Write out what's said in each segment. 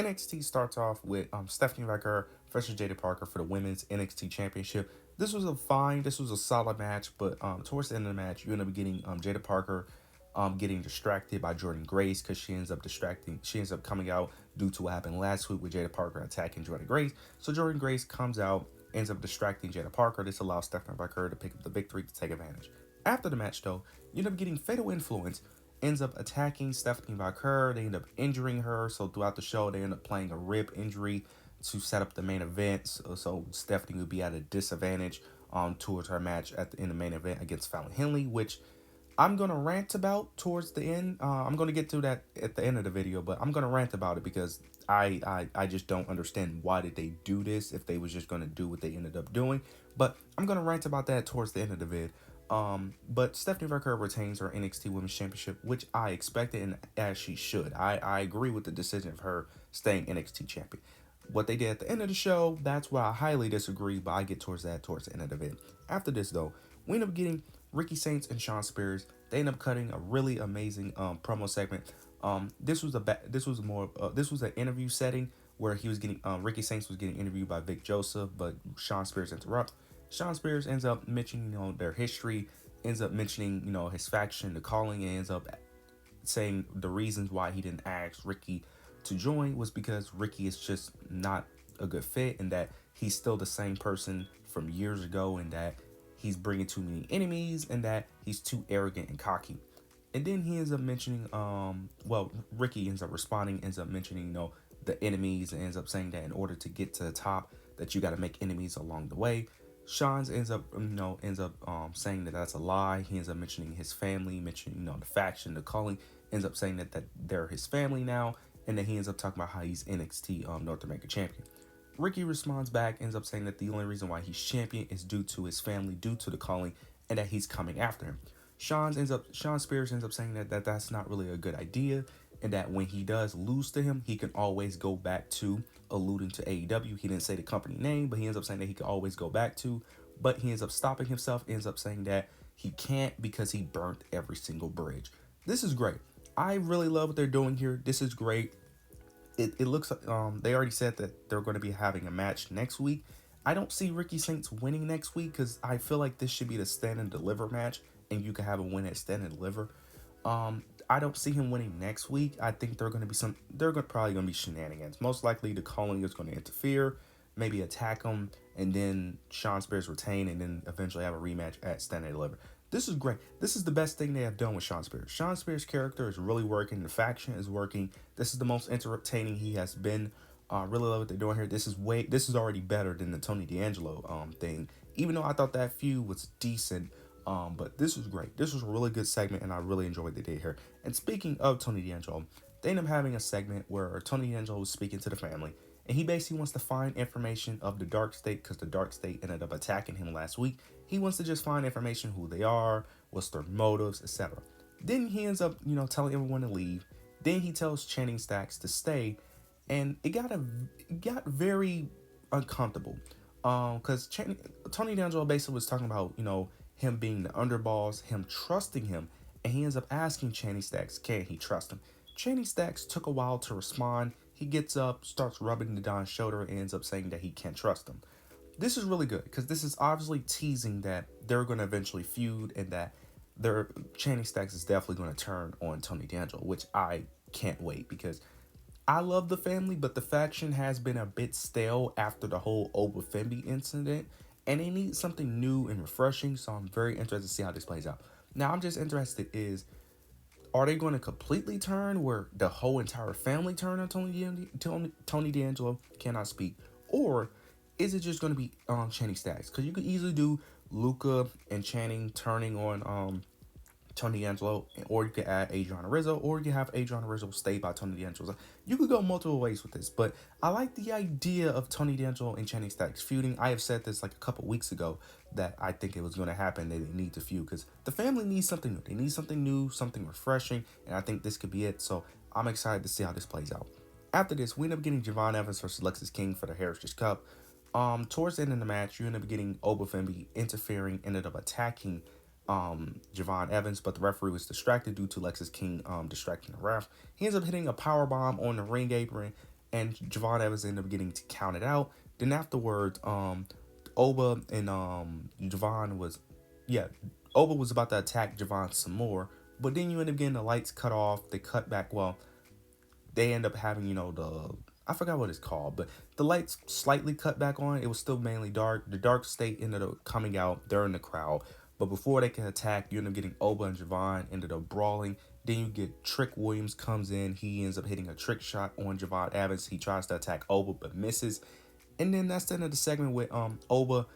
NXT starts off with Stephanie Vaquer versus Jada Parker for the Women's NXT Championship. This was a solid match, but towards the end of the match, you end up getting Jada Parker getting distracted by Jordynne Grace because she ends up coming out due to what happened last week with Jada Parker attacking Jordynne Grace. So Jordynne Grace comes out, ends up distracting Jada Parker. This allows Stephanie Vaquer to pick up the victory to take advantage. After the match, though, you end up getting Fatal Influence ends up attacking Stephanie Vaquer. They end up injuring her. So throughout the show, they end up playing a rib injury to set up the main event. So Stephanie would be at a disadvantage towards her match in the main event against Fallon Henley, which I'm going to rant about towards the end. I'm going to get to that at the end of the video, but I'm going to rant about it because I just don't understand why did they do this if they was just going to do what they ended up doing. But I'm going to rant about that towards the end of the vid. But Stephanie Vaquer retains her NXT Women's Championship, which I expected and as she should. I agree with the decision of her staying NXT champion. What they did at the end of the show, that's why I highly disagree, but I get towards that towards the end of the vid. After this, though, we end up getting Ricky Saints and Shawn Spears. They end up cutting a really amazing promo segment. This was an interview setting where he was getting Ricky Saints was getting interviewed by Vic Joseph, but Shawn Spears interrupts. Shawn Spears ends up mentioning, their history, ends up mentioning, his faction, the calling, and ends up saying the reasons why he didn't ask Ricky to join was because Ricky is just not a good fit and that he's still the same person from years ago and that he's bringing too many enemies and that he's too arrogant and cocky. And then he ends up mentioning, Ricky ends up responding, ends up mentioning, the enemies, and ends up saying that in order to get to the top, that you got to make enemies along the way. Shawn ends up saying that that's a lie. He ends up mentioning his family, mentioning, the faction, the calling, ends up saying that they're his family now, and then he ends up talking about how he's NXT North American champion. Ricky responds back, ends up saying that the only reason why he's champion is due to his family, due to the calling, and that he's coming after him. Shawn Spears ends up saying that that's not really a good idea, and that when he does lose to him, he can always go back to alluding to AEW. He didn't say the company name, but he ends up saying that he can always go back to, but he ends up stopping himself, ends up saying that he can't because he burnt every single bridge. This is great. I really love what they're doing here. This is great. It looks they already said that they're going to be having a match next week. I don't see Ricky Saints winning next week because I feel like this should be the stand and deliver match, and you can have a win at stand and deliver. I don't see him winning next week. I think probably going to be shenanigans. Most likely the calling is going to interfere, maybe attack him, and then Shawn Spears retain, and then eventually have a rematch at stand and deliver. This is great. This is the best thing they have done with Shawn Spears. Shawn Spears' character is really working. The faction is working. This is the most entertaining he has been. Really love what they're doing here. This is already better than the Tony D'Angelo thing. Even though I thought that feud was decent, but this was great. This was a really good segment, and I really enjoyed what they did here. And speaking of Tony D'Angelo, they end up having a segment where Tony D'Angelo was speaking to the family, and he basically wants to find information of the Dark State because the Dark State ended up attacking him last week. He wants to just find information, who they are, what's their motives, etc. Then he ends up, telling everyone to leave. Then he tells Channing Stacks to stay, and it got very uncomfortable. Because Tony D'Angelo basically was talking about, him being the underboss, him trusting him, and he ends up asking Channing Stacks, can he trust him? Channing Stacks took a while to respond. He gets up, starts rubbing the Don's shoulder, and ends up saying that he can't trust him. This is really good because this is obviously teasing that they're going to eventually feud and that Channing Stacks is definitely going to turn on Tony D'Angelo, which I can't wait because I love the family, but the faction has been a bit stale after the whole Oba Femby incident, and they need something new and refreshing, so I'm very interested to see how this plays out. Now, I'm just interested are they going to completely turn where the whole entire family turn on Tony D'Angelo, cannot speak, or is it just going to be Channing Stacks? Because you could easily do Luca and Channing turning on Tony D'Angelo, or you could add Adriana Rizzo, or you could have Adriana Rizzo stay by Tony D'Angelo. You could go multiple ways with this, but I like the idea of Tony D'Angelo and Channing Stacks feuding. I have said this like a couple weeks ago that I think it was going to happen. They need to feud because the family needs something new. They need something new, something refreshing, and I think this could be it. So I'm excited to see how this plays out. After this, we end up getting Javon Evans versus Lexis King for the Heritage Cup. Towards the end of the match, you end up getting Oba Femby interfering, ended up attacking Javon Evans, but the referee was distracted due to Lexis King distracting the ref. He ends up hitting a power bomb on the ring apron, and Javon Evans ended up getting counted out. Then afterwards, Oba and Javon was, yeah, Oba was about to attack Javon some more, but then you end up getting the lights cut off. They cut back. Well, they end up having, the, I forgot what it's called, but the lights slightly cut back on. It was still mainly dark. The dark state ended up coming out. They're in the crowd, but before they can attack, you end up getting Oba and Javon ended up brawling. Then you get Trick Williams comes in. He ends up hitting a trick shot on Javon Evans. He tries to attack Oba but misses. And then that's the end of the segment with Oba,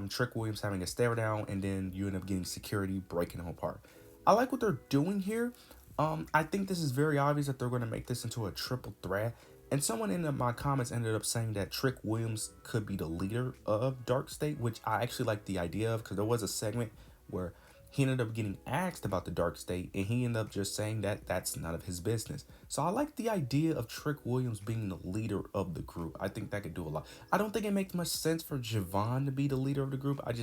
Trick Williams having a stare down, and then you end up getting security breaking them apart. I like what they're doing here. I think this is very obvious that they're going to make this into a triple threat. And someone in my comments ended up saying that Trick Williams could be the leader of Dark State, which I actually like the idea of, because there was a segment where he ended up getting asked about the Dark State, and he ended up just saying that that's none of his business. So I like the idea of Trick Williams being the leader of the group. I think that could do a lot. I don't think it makes much sense for Javon to be the leader of the group. I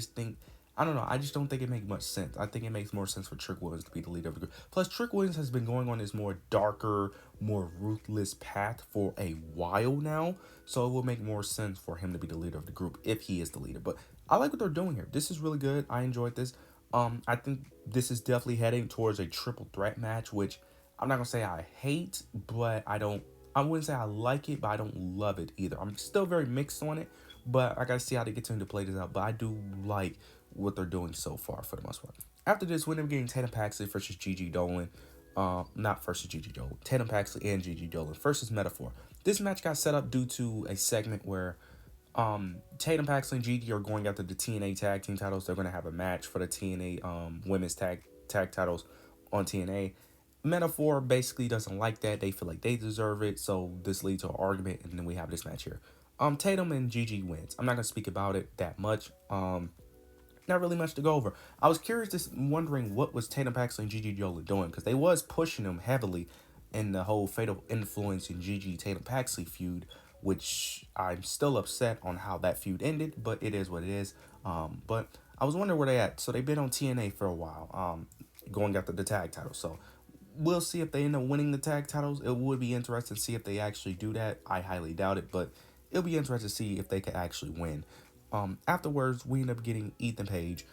don't know. I just don't think it makes much sense. I think it makes more sense for Trick Williams to be the leader of the group. Plus, Trick Williams has been going on this more darker, more ruthless path for a while now. So it will make more sense for him to be the leader of the group if he is the leader. But I like what they're doing here. This is really good. I enjoyed this. I think this is definitely heading towards a triple threat match, which I'm not gonna say I hate, but I wouldn't say I like it, but I don't love it either. I'm still very mixed on it, but I gotta see how they get to play this out. But I do like what they're doing so far for the most part. After this, we end up getting Tatum Paxley versus Gigi Dolan. Not versus Gigi Dolan. Tatum Paxley and Gigi Dolan versus Metaphor. This match got set up due to a segment where Tatum Paxley and Gigi are going after the TNA tag team titles. They're going to have a match for the TNA women's tag titles on TNA. Metaphor basically doesn't like that. They feel like they deserve it, so this leads to an argument, and then we have this match here. Tatum and Gigi wins. I'm not gonna speak about it that much. Not really much to go over. I was wondering what was Tatum Paxley and Gigi Dolan doing, because they was pushing them heavily in the whole Fatal Influence and Gigi Tatum Paxley feud, which I'm still upset on how that feud ended, but it is what it is. But I was wondering where they at. So they've been on TNA for a while, going after the tag title. So we'll see if they end up winning the tag titles. It would be interesting to see if they actually do that. I highly doubt it, but it'll be interesting to see if they could actually win. Afterwards, we end up getting Ethan Page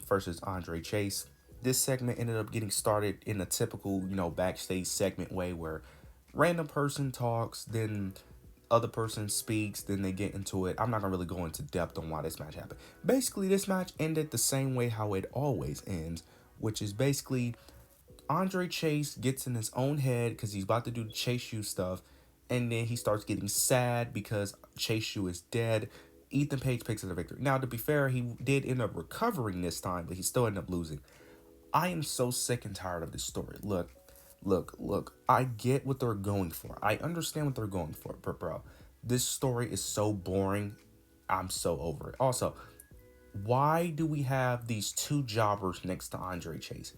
versus Andre Chase. This segment ended up getting started in a typical, backstage segment way where random person talks, then other person speaks, then they get into it. I'm not gonna really go into depth on why this match happened. Basically, this match ended the same way how it always ends, which is basically Andre Chase gets in his own head because he's about to do the Chase U stuff, and then he starts getting sad because Chase U is dead. Ethan Page picks up the victory. Now, to be fair, he did end up recovering this time, but he still ended up losing. I am so sick and tired of this story. Look. I get what they're going for. I understand what they're going for, but bro, this story is so boring. I'm so over it. Also, why do we have these two jobbers next to Andre Chase?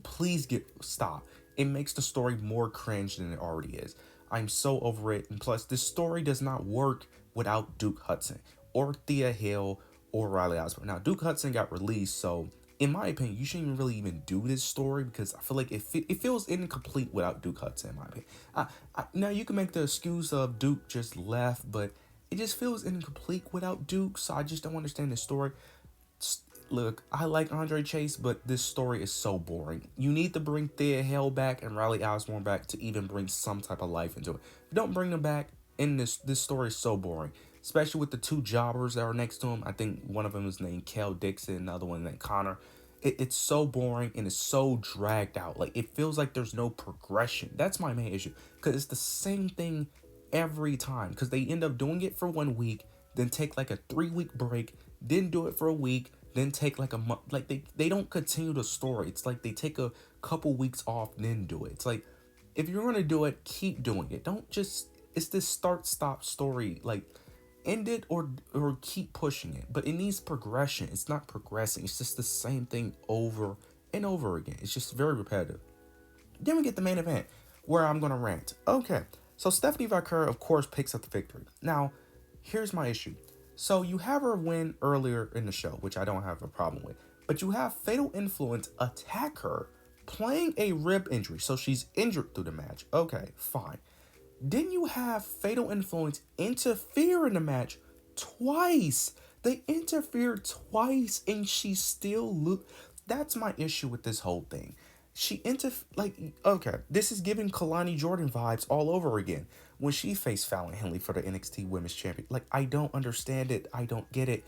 Please stop. It makes the story more cringe than it already is. I'm so over it. And plus, this story does not work without Duke Hudson or Thea Hill or Riley Osborne. Now, Duke Hudson got released, so in my opinion, you shouldn't really even do this story because I feel like it feels incomplete without Duke Hudson, in my opinion. Now, you can make the excuse of Duke just left, but it just feels incomplete without Duke, so I just don't understand the story. Look, I like Andre Chase, but this story is so boring. You need to bring Thea Hill back and Riley Osborne back to even bring some type of life into it. If you don't bring them back, in this story is so boring. Especially with the two jobbers that are next to him. I think one of them is named Kel Dixon, another one named Connor. It's so boring and it's so dragged out. Like, it feels like there's no progression. That's my main issue. Because it's the same thing every time. Because they end up doing it for 1 week, then take like a 3-week break, then do it for a week, then take like a month. Like, they don't continue the story. It's like they take a couple weeks off, then do it. It's like, if you're going to do it, keep doing it. Don't just, it's this start-stop story. Like, end it or keep pushing it. But it needs progression. It's not progressing. It's just the same thing over and over again. It's just very repetitive. Then we get the main event where I'm going to rant. Okay, so Stephanie Vaquer, of course, picks up the victory. Now, here's my issue. So you have her win earlier in the show, which I don't have a problem with. But you have Fatal Influence attack her, playing a rib injury. So she's injured through the match. Okay, fine. Then you have Fatal Influence interfere in the match twice. They interfered twice and she still That's my issue with this whole thing. She like, okay, this is giving Kalani Jordan vibes all over again when she faced Fallon Henley for the NXT Women's Champion. Like, I don't understand it. I don't get it.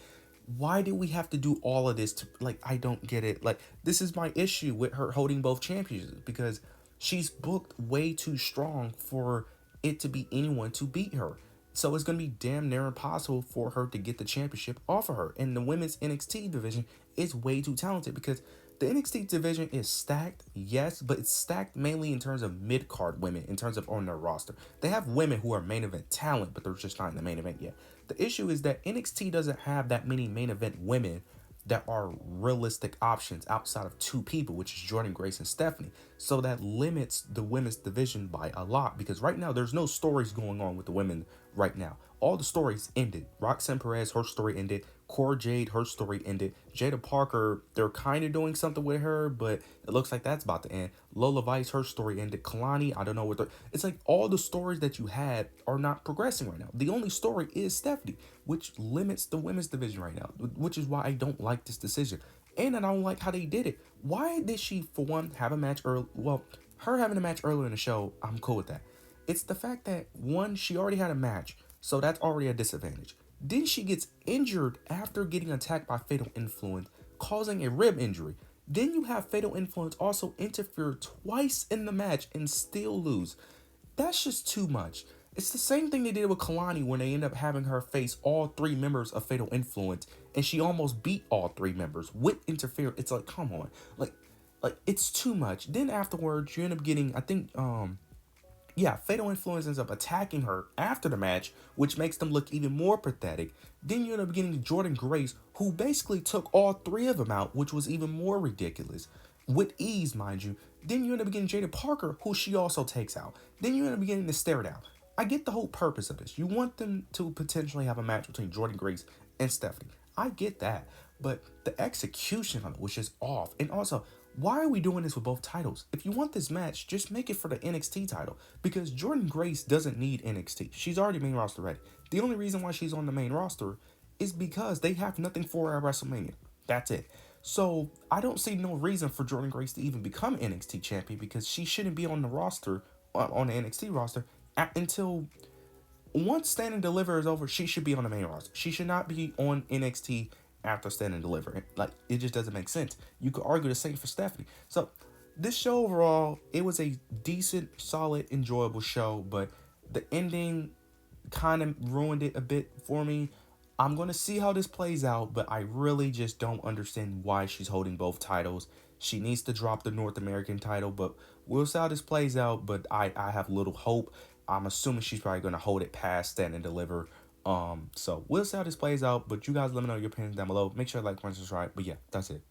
Why do we have to do all of this to, like, I don't get it. Like, this is my issue with her holding both championships because she's booked way too strong for it to be anyone to beat her. So it's going to be damn near impossible for her to get the championship off of her. And the women's NXT division is way too talented because the NXT division is stacked, yes, but it's stacked mainly in terms of mid card women, in terms of on their roster. They have women who are main event talent, but they're just not in the main event yet. The issue is that NXT doesn't have that many main event women that are realistic options outside of two people, which is Jordynne Grace and Stephanie. So that limits the women's division by a lot because right now there's no stories going on with the women right now. All the stories ended. Roxanne Perez, her story ended. Cora Jade, her story ended. Jada Parker, they're kind of doing something with her, but it looks like that's about to end. Lola Vice, her story ended. Kalani, I don't know what. It's like all the stories that you had are not progressing right now. The only story is Stephanie, which limits the women's division right now, which is why I don't like this decision. And I don't like how they did it. Why did she, for one, have a match early? Well, her having a match earlier in the show, I'm cool with that. It's the fact that, one, she already had a match, so that's already a disadvantage. Then she gets injured after getting attacked by Fatal Influence, causing a rib injury. Then you have Fatal Influence also interfere twice in the match and still lose. That's just too much. It's the same thing they did with Kalani when they end up having her face all three members of Fatal Influence, and she almost beat all three members with interference. It's like, come on, like it's too much. Then afterwards, you end up getting, I think, yeah, Fatal Influence ends up attacking her after the match, which makes them look even more pathetic. Then you end up getting Jordynne Grace, who basically took all three of them out, which was even more ridiculous. With ease, mind you. Then you end up getting Jada Parker, who she also takes out. Then you end up getting the stare down. I get the whole purpose of this. You want them to potentially have a match between Jordynne Grace and Stephanie. I get that. But the execution of it was just off. And also, why are we doing this with both titles? If you want this match, just make it for the NXT title. Because Jordynne Grace doesn't need NXT. She's already main roster ready. The only reason why she's on the main roster is because they have nothing for her at WrestleMania. That's it. So I don't see no reason for Jordynne Grace to even become NXT champion because she shouldn't be on the roster, on the NXT roster, until once Stand and Deliver is over. She should be on the main roster. She should not be on NXT after Stand and Deliver. Like, it just doesn't make sense. You could argue the same for Stephanie. So this show overall, it was a decent, solid, enjoyable show, but the ending kind of ruined it a bit for me. I'm going to see how this plays out, but I really just don't understand why she's holding both titles. She needs to drop the North American title, but we'll see how this plays out. But I have little hope. I'm assuming she's probably going to hold it past Stand and Deliver. So we'll see how this plays out. But you guys let me know your opinions down below. Make sure to like, comment, subscribe. But yeah, that's it.